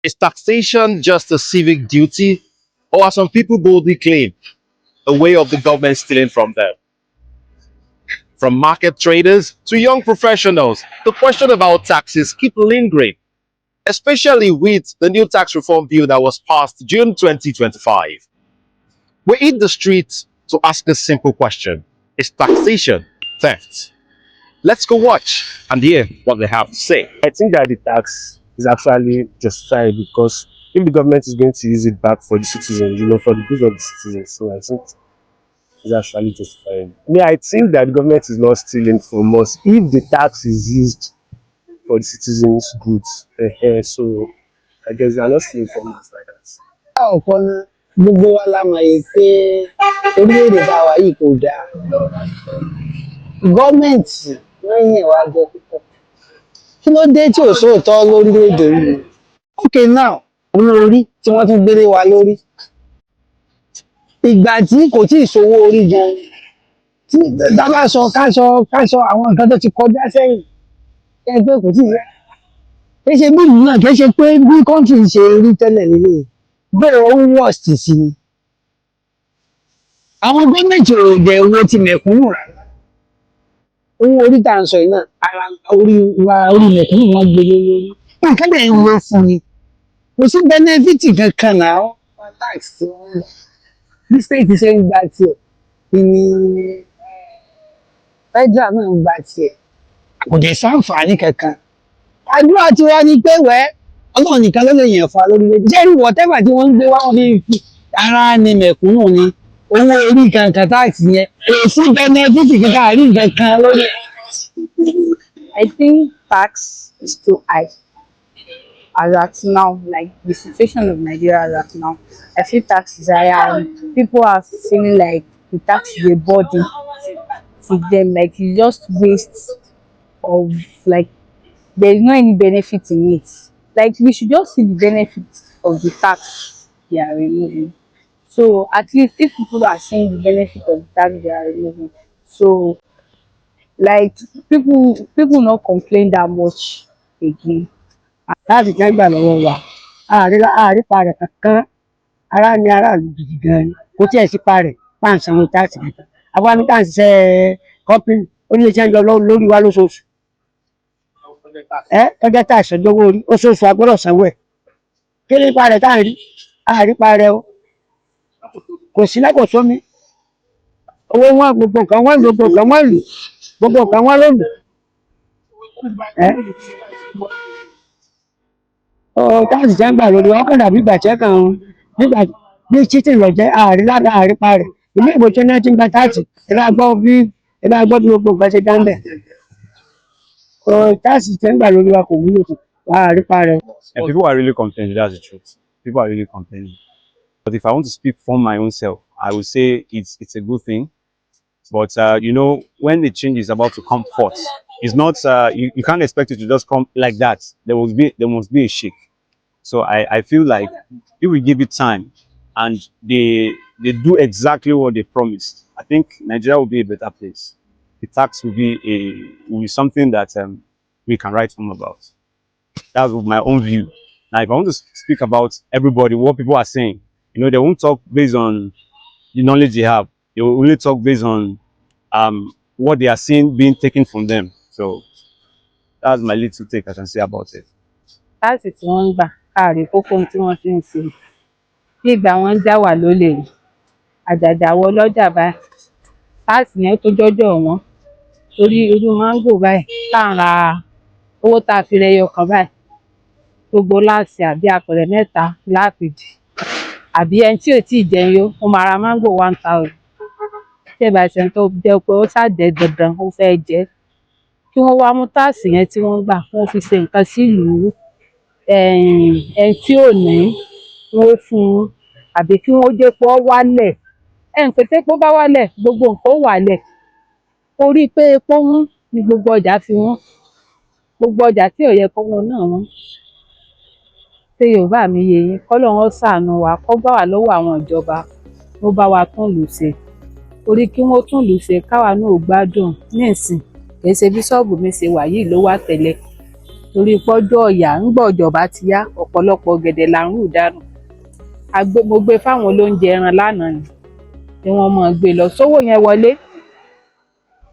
Is taxation just a civic duty, or as some people boldly claim, a way of the government stealing from them? From market traders to young professionals, the question about taxes keep lingering, especially with the new tax reform bill that was passed June 2025. We hit the streets to ask a simple question: is taxation theft? Let's go watch and hear what they have to say. I think that the tax is actually justified because if the government is going to use it back for the citizens, for the good of the citizens, so I think it's actually justified. I think that the government is not stealing from us if the tax is used for the citizens' goods. So I guess they are not stealing from us like that. ọ̀kan náà gbogbo wa la mọ̀ yìí pé orílẹ̀-èdè tá a wà yìí kò dáa gọ́ọ̀mẹ̀ntì wọ́n yàn wá jẹ púpọ̀ kí ló dé tí ò sóòótọ́ lórílẹ̀-èdè yìí okay now olórí tí wọ́n tún gbélé wa lórí ìgbà tí kò tí ì sówó orí gan tí dábàá sọ káṣọ àwọn nǹkan tó ti kọjá sẹ́yìn ẹgbẹ́ kò tí ì yá kì í ṣe bí ìlú náà kì í ṣe pé bí kọ́ńtì ṣe rí tẹ́lẹ̀ lélẹ̀ bẹ́ẹ̀ ó ń worst sí i àwọn gọ́ọ̀mẹ̀ntì ò jẹ́ owó ti mẹ̀kúnnù rárá owó orí tá à ń sọ yìí náà ara orí mẹ̀kúnnù wọn gbé lórí nǹkan bẹ́ẹ̀ ń wọ́n fún ni kò sí bẹ́nẹ́fìtì kankan náà tax tí wọ́n lọ bí state ṣe ń gba tiẹ̀ ni federal náà ń gba tiẹ̀ kò dẹ̀ sáǹfààní kankan àdúrà tí wọ́n ní pé wẹ́ ọlọ́run nìkan ló lè yàn fún wa lórílẹ̀-èdè jẹ́rìí whatever tí wọ́n ń gbé wá wọn ní ara ni mẹ̀kúnnù ni owó orí kankan táàkì yẹn èsì bẹ́nẹ́fìtì kankan àrí kankan lórí. I think tax is too high as at now, like the situation of Nigeria as at now. I feel tax is high and people are feeling like the tax is a burden to them, like it's just waste of like there is no any benefit in it. Like we should just see the benefit of the tax they are removing. So at least if people are seeing the benefit of the tax they are removing, so like people not complain that much again. láti jẹ́ gbà lọ́wọ́ wa àárípa rẹ̀ kankan ara ní aráàlú gidi gan ni kò tí ẹ̀ sí pa rẹ̀ páǹsanwó táàsì nìkan àwa ní káà ń ṣiṣẹ́ kọ́pìnì oníléeṣẹ́ ń yọ lórí wa lóṣooṣù tọ́jọ́ tá àṣẹjọ́wọ́ orí oṣooṣù agbọ́dọ̀ sanwó ẹ̀ kí nípa rẹ̀ tá à ń rí àárípa rẹ̀ o kò sí lákò sómi owó wọn gbogbo nǹkan wọn gbogbo nǹkan wọn lù gbogbo nǹkan wọn ló lù táàsì jẹ́ ń gbà lórí ọkàn dàbí ìgbà tí ẹ kàn ń nígbà bí títì lọ jẹ́ àárípa rẹ̀ ìlú ìbò tí wọ́n ti ń gba táàsì ẹ bá gbọ́ bí gbogbo nǹkan ṣe dá ń bẹ̀ táàsì jẹ́ ń gbà lórí wa kò wúlò fún àárípa rẹ̀. And people are really complaining, that's the truth. People are really complaining. But if I want to speak for my own self, I would say it's a good thing. But when the change is about to come forth, it's not you can't expect it to just come like that. There must be a shake. So I feel like if we give it time and they do exactly what they promised, I think Nigeria will be a better place. The tax will be something that we can write home about. That's my own view. Now, if I want to speak about everybody, what people are saying, they won't talk based on the knowledge they have. They will only talk based on what they are seeing being taken from them. So that's my little take I can say about it. Táàsì tí wọ́n ń gbà káàrí kókó tí wọ́n fi ń ṣe bí ìgbà wọn ń já wà lólè àjàjà wọ lọ́jà báyìí táàsì yẹn tó jọ́jọ́ wọn torí irú máńgò báyìí tá à ń ra owó tá a fi rẹyọ kan báyìí gbogbo láàsì àbí àpẹẹrẹ mẹ́ta láàpìdì àbí ẹni tí ò tí ì jẹun yó ó máa ra máńgò 1000 tí ẹ bá ṣe tó jẹ́ pé ó ṣàjẹ́ dandan ó fẹ́ jẹ kí wọ́n wá mú táàsì yẹn tí wọ́n gbà wọ́n fi ṣe nǹkan sílùú ẹni tí ò ní wọ́n fún un àbí kí wọ́n jẹ́ pé ó wálẹ̀ pété pé ó bá wálẹ̀ gbogbo nǹkan ó wálẹ̀ orí pé epo wọ́n ni gbogbo ọjà fi wọ́n gbogbo ọjà tí ò yẹ kó wọn náà wọ́n ṣé Yorùbá mi yé yín kọ́lọ́run ó ṣàánú wa kó bá wà lọ́wọ́ àwọn ìjọba ó bá wa tún lù ṣe orí kí wọ́n tún lù ṣe káwa náà ò gbádùn ní ìsìn kì í ṣe bí ṣọ́ọ̀bù mi ṣe wà yìí ló wà tẹ́lẹ̀ torí pọ́jọ́ ọ̀yà ń gbọ́ ìjọba ti yá ọ̀pọ̀lọpọ̀ ọ̀gẹ̀dẹ̀ là ń rù dànù. Mo gbé fáwọn olóúnjẹ ẹran lánàá ni tí wọ́n mọ̀ gbé lọ sówó yẹn wọlé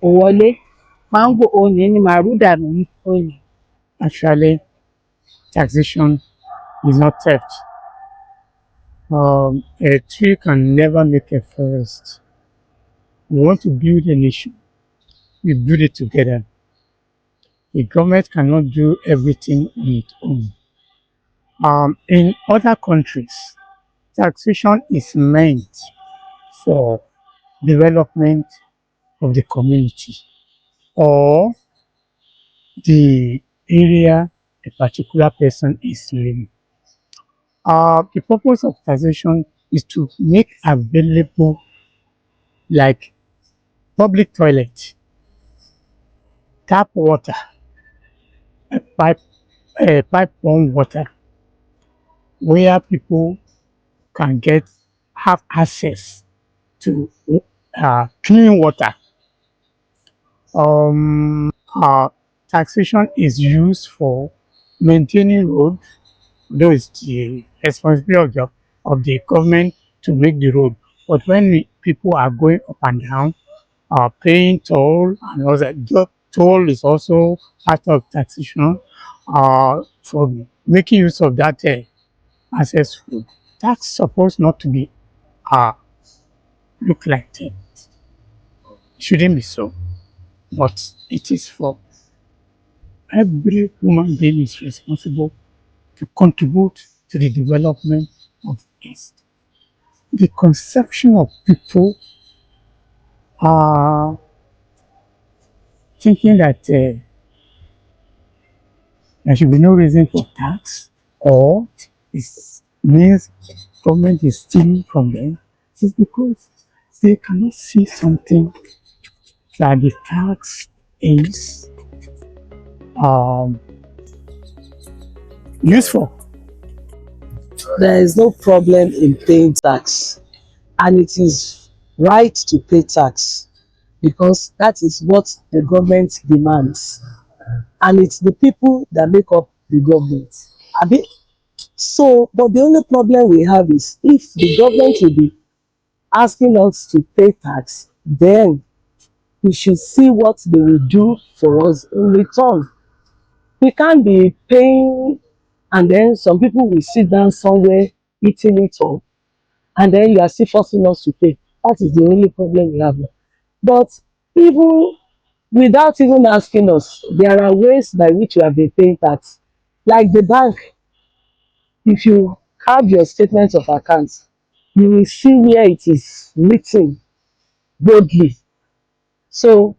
kò wọlé máńgò òní ni màá rù dànù yìí òní. Actually, taxation is not theft. A tree can never make a forest. We want to build a nation. We build it together. The government cannot do everything on its own. In other countries, taxation is meant for development of the community or the area a particular person is living. The purpose of taxation is to make available like public toilet, tap water, pipe run water, where people can have access to clean water. Taxation is used for maintaining road, though it's the responsibility of the government to make the road. But when people are going up and down, paying toll and all that, toll is also part of taxation. For making use of that access road, that's supposed not to be look like that. It shouldn't be so, but it is for every human being is responsible to contribute to the development of the East. The conception of people are thinking that there should be no reason for tax or it means government is stealing from them. It's because they cannot see something that the tax is useful. There is no problem in paying tax, and it is right to pay tax because that is what the government demands, and it's the people that make up the government. So, but the only problem we have is if the government will be asking us to pay tax, then we should see what they will do for us in return. We can't be paying and then some people will sit down somewhere eating it up and then you are still forcing us to pay. That is the only problem we have. But even without even asking us, there are ways by which we have been paying tax. Like the bank, if you have your statement of accounts, you will see where it is written boldly. So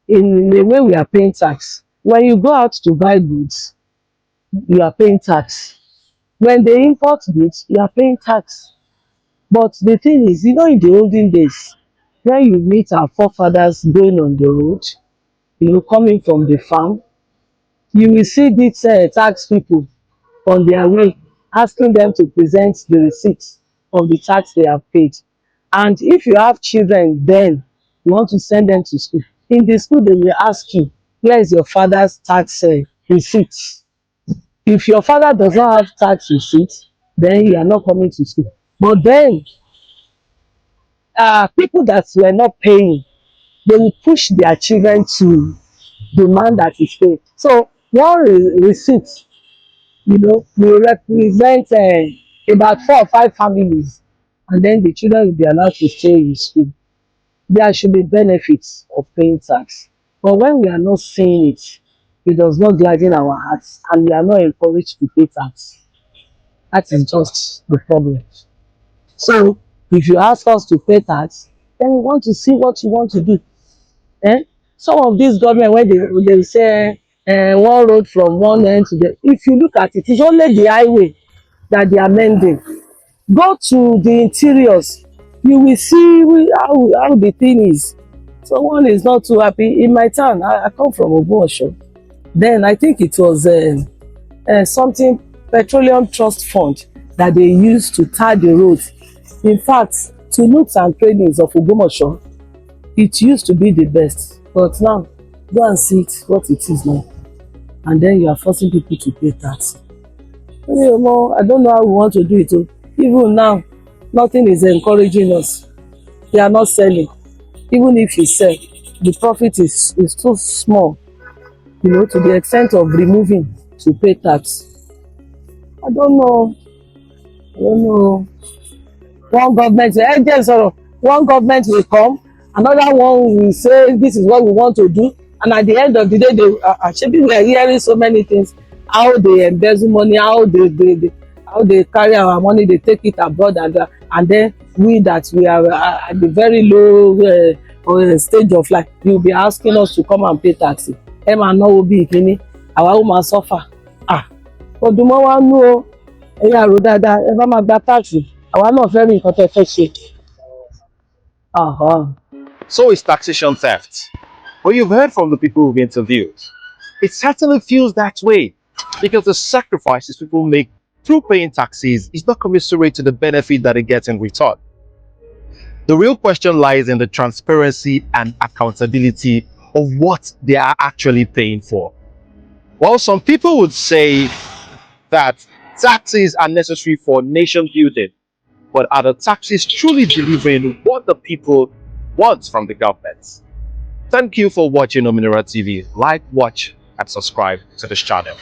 in the way we are paying tax, when you go out to buy goods, you are paying tax. When they import goods, you are paying tax. But the thing is, in the olden days, when you meet our forefathers going on the road, coming from the farm, you will see these tax people on their way, asking them to present the receipt of the tax they have paid. And if you have children, then you want to send them to school. In the school, they will ask you, where is your father's tax receipt? If your father does not have tax receipt, then you are not coming to school. But then, people that were not paying, they will push their children to demand that it's paid. So one receipt, will represent about 4 or 5 families, and then the children will be allowed to stay in school. There should be benefits of paying tax. But when we are not seeing it, it does not gladden our hearts, and we are not encouraged to pay tax. That is just the problem. So, if you ask us to pay tax, then we want to see what you want to do. Some of these government, when they say one road from one end to the, if you look at it, it's only the highway that they are mending. Go to the interiors, you will see how the thing is. Someone is not too happy. In my town, I come from Obuosho. Then I think it was something petroleum trust fund that they used to tar the road. In fact, to nooks and crannies of Ogbomoso, it used to be the best, but now go and see it what it is now. and then you are forcing people to pay tax. I don't know how we want to do it. Even now, nothing is encouraging us. They are not selling. Even if you sell, the profit is too small, to the extent of removing to pay tax. I don't know. One government, one government will come, another one will say this is what we want to do, and at the end of the day, we are hearing so many things, how they embezzle money, how they carry our money, they take it abroad, and then we are at the very low stage of life, you will be asking us to come and pay tax. Emma no will be kini, our woman suffer. Ọdúnmọ́ wa nú o, ẹ̀yà rò dáadáa, ẹ bá máa gba táàsì, àwa náà fẹ́ rí nǹkan tẹ́ fẹ́ ṣe. So is taxation theft. But you've heard from the people who've interviewed. It certainly feels that way because the sacrifices people make through paying taxes is not commensurate to the benefit that they get in return. The real question lies in the transparency and accountability of what they are actually paying for. While some people would say that taxes are necessary for nation building, but are the taxes truly delivering what the people want from the government? Thank you for watching Ominira TV. Like, watch, and subscribe to this channel.